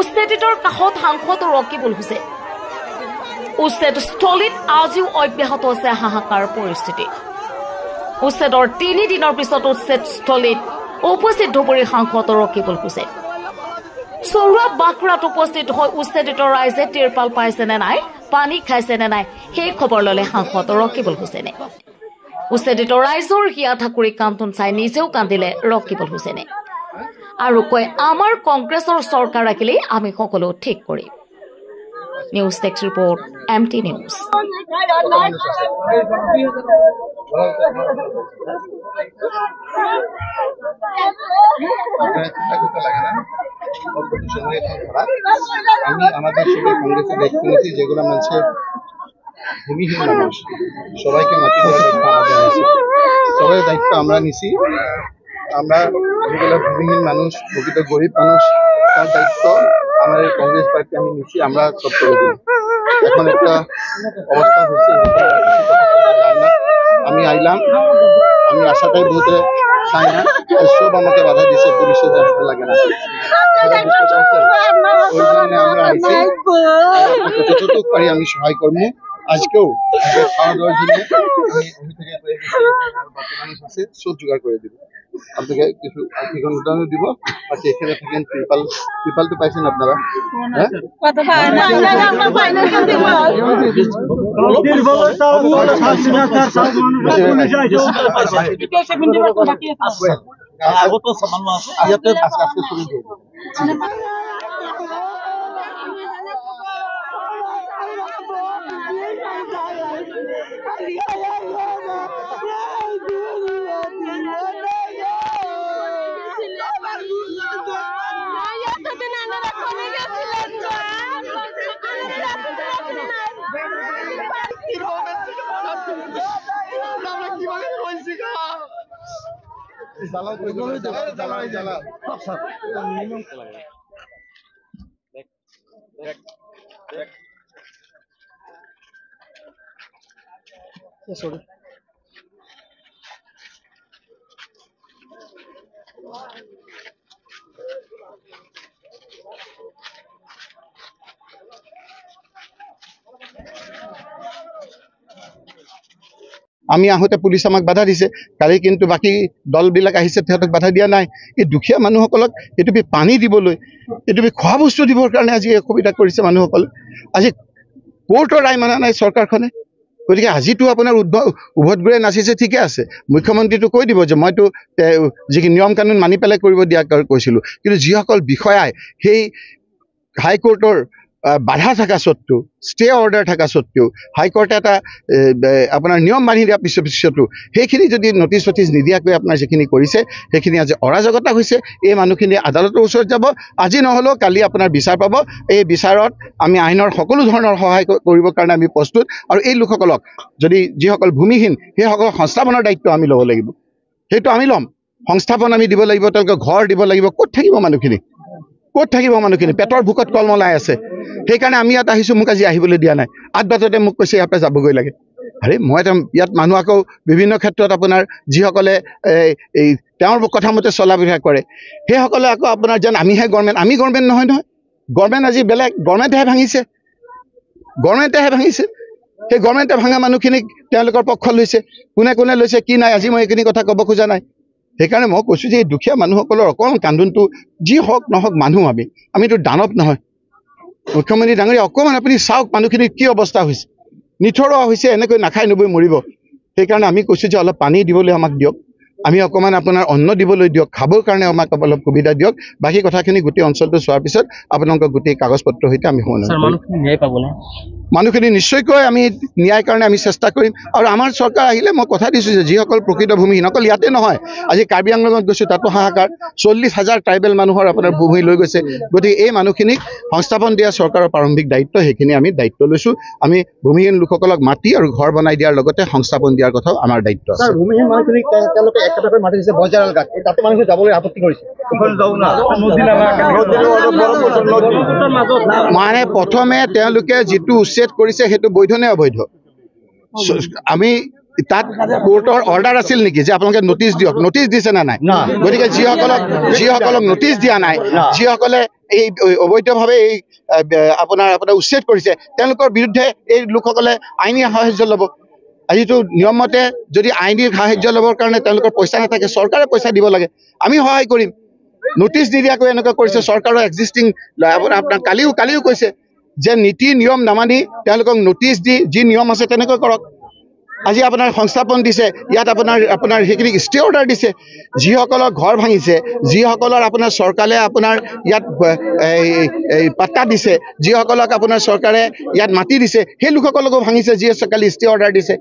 উচ্ছেদিতৰ কাষত সাংসদ ৰকিবুল হুছেইন। উচ্ছেদস্থলীত আজিও অব্যাহত আছে হাহাকাৰ পৰিস্থিতি। উচ্ছেদৰ 3 দিনৰ পিছত উচ্ছেদস্থলীত উপস্থিত ধুবুৰীৰ সাংসদ ৰকিবুল হুছেইন। চৰুৱা বাকৰাত উপস্থিত হৈ উচ্ছেদিত ৰাইজে তিৰপাল পাইছে নে নাই, পানী খাইছে নে নাই, সেই খবৰ ল'লে সাংসদ ৰকিবুল হুছেইনে। উচ্ছেদিত ৰাইজৰ হিয়া ঠাকুৰী কান্দোন চাই নিজেও কান্দিলে ৰকিবুল হুছেইনে আৰু কয়, আমাৰ কংগ্ৰেছৰ চৰকাৰ ৰাখিলেই আমি সকলো ঠিক কৰিম। News desk report, MT news. আমি আমাদের সবাই কংগ্রেসের দায়িত্ব নিয়েছি, যেগুলো মানুষের ভূমিহীন মানুষ সবাইকে মাটি দেওয়ার দায়িত্ব আমাদের নিয়েছি। সবাই দায়িত্ব আমরা নিছি। আমরা যেগুলো ভূমিহীন মানুষ, প্রকৃত গরিব মানুষ, তার দায়িত্ব আমাদের কংগ্রেস পার্টি আমি নিছি। আমরা সব করে দিই। এখন একটা অবস্থা হচ্ছে, আমি আইলাম, আমি আশাটাই বলতে চাই না, সব আমাকে বাধা দিচ্ছে, পুলিশের আসতে লাগে না। ওই জন্য আমরা আইছি, যতটুকু পারি আমি সহায় করবো। আজকেও খাওয়া দাওয়ার জন্য মানুষ আছে, সব জোগাড় করে দিব। আপনাকে কিছু আর্থিক অনুদানও দিব। আচ্ছা, এখানে থাকেন, ত্রিপাল তো পাইছেন আপনারা? আমি আহোঁতে পুলিচ আমাক বাধা দিছে। কালি কিন্তু বাকী দলবিলাক আহিছে, সিহঁতক বাধা দিয়া নাই। এই দুখীয়া মানুহসকলক এইটো পানী দিবলৈ, এইটো খোৱা বস্তু দিবৰ কাৰণে আজি অসুবিধা কৰিছে মানুহসকলে। আজি কোৰ্টৰ ৰায় মানা নাই চৰকাৰখনে। গতিকে আজিতো আপোনাৰ উভতগুৰে নাচিছে, ঠিকে আছে। মুখ্যমন্ত্ৰীটো কৈ দিব যে মইতো যিখিনি নিয়ম কানুন মানি পেলাই কৰিব দিয়া কৈছিলোঁ, কিন্তু যিসকল বিষয়াই সেই হাইকোৰ্টৰ বাধা থকা স্বত্বেও, ষ্টে অৰ্ডাৰ থকা স্বত্বেও, হাইকোৰ্টে এটা আপোনাৰ নিয়ম মানি দিয়াৰ পিছতো সেইখিনি যদি নটিচ নিদিয়াকৈ আপোনাৰ যিখিনি কৰিছে, সেইখিনি আজি অৰাজকতা হৈছে। এই মানুহখিনি আদালতৰ ওচৰত যাব, আজি নহ'লেও কালি আপোনাৰ বিচাৰ পাব। এই বিচাৰত আমি আইনৰ সকলো ধৰণৰ সহায় কৰিবৰ কাৰণে আমি প্ৰস্তুত। আৰু এই লোকসকলক যদি যিসকল ভূমিহীন, সেইসকলক সংস্থাপনৰ দায়িত্ব আমি ল'ব লাগিব। সেইটো আমি ল'ম। সংস্থাপন আমি দিব লাগিব, তেওঁলোকে ঘৰ দিব লাগিব। ক'ত থাকিব মানুহখিনি? ক'ত থাকিব মানুহখিনি? পেটৰ ভোকত কলমলাই আছে। সেইকাৰণে আমি ইয়াত আহিছোঁ। মোক আজি আহিবলৈ দিয়া নাই। 8 বজাতে মোক কৈছে ইয়াৰ পৰা যাবগৈ লাগে। আৰে মই ইয়াত মানুহ আকৌ বিভিন্ন ক্ষেত্ৰত আপোনাৰ যিসকলে এই তেওঁৰ কথা মতে চলা বিধা কৰে, সেইসকলে আকৌ আপোনাৰ যেন আমিহে গভৰ্ণমেণ্ট। আমি গভৰ্ণমেণ্ট নহয় নহয়। গভৰ্ণমেণ্ট আজি বেলেগ, গভৰ্ণমেণ্টেহে ভাঙিছে। সেই গভৰ্ণমেণ্টে ভাঙা মানুহখিনিক তেওঁলোকৰ পক্ষ লৈছে। কোনে কোনে লৈছে কি নাই, আজি মই এইখিনি কথা ক'ব খোজা নাই। সেইকাৰণে মই কৈছোঁ যে এই দুখীয়া মানুহসকলৰ অকণমান কান্দোনটো যি হওক নহওক, মানুহ আমিতো দানৱ নহয়। মুখ্যমন্ত্ৰী ডাঙৰীয়া, অকণমান আপুনি চাওক মানুহখিনিৰ কি অৱস্থা হৈছে। নিথৰুৱা হৈছে, এনেকৈ নাখাই নবৈ মৰিব। সেইকাৰণে আমি কৈছোঁ যে অলপ পানী দিবলৈ আমাক দিয়ক, আমি অকণমান আপোনাৰ অন্ন দিবলৈ দিয়ক, খাবৰ কাৰণে আমাক অলপ সুবিধা দিয়ক। বাকী কথাখিনি গোটেই অঞ্চলটো চোৱাৰ পিছত আপোনালোকৰ গোটেই কাগজ পত্ৰৰ সৈতে আমি মানুহখিনি নিশ্চয়কৈ আমি ন্যায়ৰ কাৰণে আমি চেষ্টা কৰিম। আৰু আমাৰ চৰকাৰ আহিলে মই কথা দিছোঁ যে যিসকল প্ৰকৃত ভূমিহীন, অকল ইয়াতে নহয়, আজি কাৰ্বি আংলঙত গৈছোঁ, তাতো হাহাকাৰ। 40,000 ট্ৰাইবেল মানুহৰ আপোনাৰ ভূমি লৈ গৈছে। গতিকে এই মানুহখিনিক সংস্থাপন দিয়া চৰকাৰৰ প্ৰাৰম্ভিক দায়িত্ব, সেইখিনি আমি দায়িত্ব লৈছোঁ। আমি ভূমিহীন লোকসকলক মাটি আৰু ঘৰ বনাই দিয়াৰ লগতে সংস্থাপন দিয়াৰ কথাও আমাৰ দায়িত্ব আছে। ভূমিহীন মানুহখিনিক তেওঁলোকে একেটাকৈ মাটি দিছে বজাৰৰ গাত, তাতে মানুহখিনি যাবলৈ আপত্তি কৰিছে। মানে প্ৰথমে তেওঁলোকে যিটো উচ্ছেদ কৰিছে সেইটো বৈধ নে অবৈধ? আমি তাত কোৰ্টৰ অৰ্ডাৰ আছিল নেকি যে আপোনালোকে নটিচ দিয়ক? নটিচ দিছে নে নাই? গতিকে যিসকলক নটিচ দিয়া নাই, যিসকলে এই অবৈধভাৱে এই আপোনাৰ উচ্ছেদ কৰিছে, তেওঁলোকৰ বিৰুদ্ধে এই লোকসকলে আইনী সাহায্য ল'ব। আজিতো নিয়মমতে যদি আইনী সাহায্য ল'বৰ কাৰণে তেওঁলোকৰ পইচা নাথাকে, চৰকাৰে পইচা দিব লাগে, আমি সহায় কৰিম। নটিচ নিদিয়াকৈ এনেকুৱা কৰিছে চৰকাৰৰ এক্সিষ্টিং। আপোনাৰ কালিও কৈছে যে নীতি নিয়ম নামানি তেওঁলোকক নটিচ দি যি নিয়ম আছে তেনেকৈ কৰক। আজি আপোনাৰ সংস্থাপন দিছে, ইয়াত আপোনাৰ সেইখিনি ষ্টে অৰ্ডাৰ দিছে। যিসকলৰ ঘৰ ভাঙিছে, যিসকলৰ আপোনাৰ চৰকাৰে আপোনাৰ ইয়াত পাট্টা দিছে, যিসকলক আপোনাৰ চৰকাৰে ইয়াত মাটি দিছে, সেই লোকসকলকো ভাঙিছে, যিয়ে কালি ষ্টে অৰ্ডাৰ দিছে।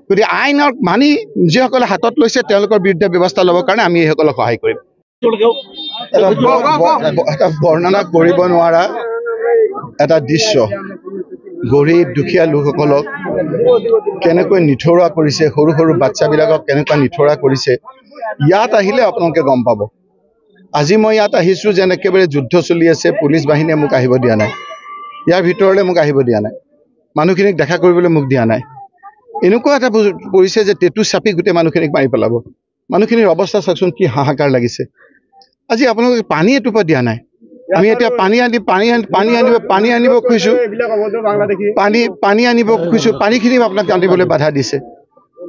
গতিকে আইনক মানি যিসকলে হাতত লৈছে তেওঁলোকৰ বিৰুদ্ধে ব্যৱস্থা ল'বৰ কাৰণে আমি এইসকলক সহায় কৰিম। এটা বৰ্ণনা কৰিব নোৱাৰা এটা দৃশ্য, গৰীব দুখীয়া লোকসকলক কেনেকৈ নিঠৰুৱা কৰিছে, সৰু সৰু বাচ্চাবিলাকক কেনেকুৱা নিঠৰুৱা কৰিছে, ইয়াত আহিলে আপোনালোকে গম পাব। আজি মই ইয়াত আহিছোঁ যেন একেবাৰে যুদ্ধ চলি আছে, পুলিচ বাহিনীয়ে মোক আহিব দিয়া নাই, ইয়াৰ ভিতৰলৈ মোক আহিব দিয়া নাই, মানুহখিনিক দেখা কৰিবলৈ মোক দিয়া নাই। এনেকুৱা এটা কৰিছে যে টেটু চাপি গোটেই মানুহখিনিক মাৰি পেলাব। মানুহখিনিৰ অৱস্থা চাওকচোন, কি হাহাকাৰ লাগিছে। আজি আপোনালোকে পানী এটোপা দিয়া নাই। আমি এতিয়া পানী আনিব খুজিছোঁ, পানীখিনি আপোনাক আনিবলৈ বাধা দিছে।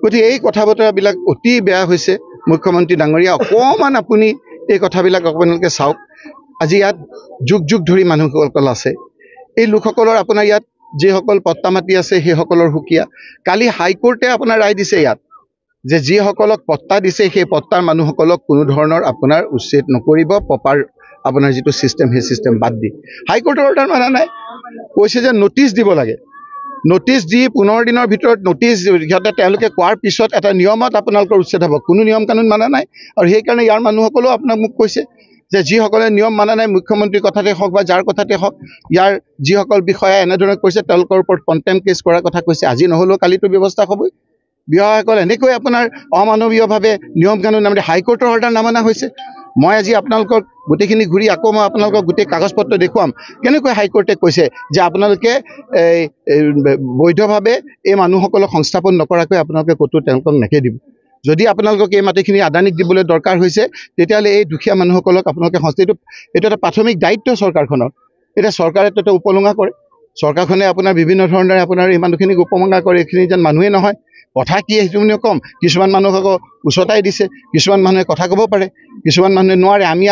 গতিকে এই কথা বতৰাবিলাক অতি বেয়া হৈছে। মুখ্যমন্ত্ৰী ডাঙৰীয়া, অকণমান আপুনি এই কথাবিলাক আপোনালোকে চাওক। আজি ইয়াত যুগ ধৰি মানুহসকল আছে, এই লোকসকলৰ আপোনাৰ ইয়াত যিসকল পট্টা মাটি আছে সেইসকলৰ সুকীয়া। কালি হাইকোৰ্টে আপোনাৰ ৰায় দিছে ইয়াত যে যিসকলক পট্টা দিছে সেই পট্টাৰ মানুহসকলক কোনো ধৰণৰ আপোনাৰ উচ্ছেদ নকৰিব, প্ৰপাৰ আপোনাৰ যিটো ছিষ্টেম সেই ছিষ্টেম বাদ দি। হাইকোৰ্টৰ অৰ্ডাৰ মানা নাই, কৈছে যে নটিচ দিব লাগে। নটিচ দি 15 দিনৰ ভিতৰত নটিচ সিহঁতে তেওঁলোকে কোৱাৰ পিছত এটা নিয়মত আপোনালোকৰ উচ্ছেদ হ'ব। কোনো নিয়ম কানুন মানা নাই, আৰু সেইকাৰণে ইয়াৰ মানুহসকলেও আপোনাক মোক কৈছে যে যিসকলে নিয়ম মানা নাই, মুখ্যমন্ত্ৰীৰ কথাতে হওক বা যাৰ কথাতে হওক, ইয়াৰ যিসকল বিষয়া এনেধৰণে কৈছে তেওঁলোকৰ ওপৰত কণ্টেম্প কেছ কৰাৰ কথা কৈছে। আজি নহ'লেও কালিতো ব্যৱস্থা হ'বই। বিষয়াসকল এনেকৈ আপোনাৰ অমানৱীয়ভাৱে নিয়ম কানুন নামানি হাইকোৰ্টৰ অৰ্ডাৰ নামানা হৈছে। মই আজি আপোনালোকক গোটেইখিনি ঘূৰি আকৌ মই আপোনালোকক গোটেই কাগজ পত্ৰ দেখুৱাম কেনেকৈ হাইকোৰ্টে কৈছে যে আপোনালোকে বৈধভাৱে এই মানুহসকলক সংস্থাপন নকৰাকৈ আপোনালোকে ক'তো তেওঁলোকক নেখেদিব। যদি আপোনালোকক এই মাটিখিনি আদানীক দিবলৈ দৰকাৰ হৈছে, তেতিয়াহ'লে এই দুখীয়া মানুহসকলক আপোনালোকে এইটো এটা প্ৰাথমিক দায়িত্ব চৰকাৰখনৰ। এতিয়া চৰকাৰে তো উপলুঙা কৰে, চৰকাৰখনে আপোনাৰ বিভিন্ন ধৰণেৰে আপোনাৰ এই মানুহখিনিক উপলুঙা কৰে। এইখিনি যেন মানুহে নহয়। কথা কি সেইটো বুলি কম, কিছুমান মানুহক উচতাই দিছে, কিছুমান মানুহে কথা ক'ব পাৰে, কিছুমান মানুহে নোৱাৰে। আমি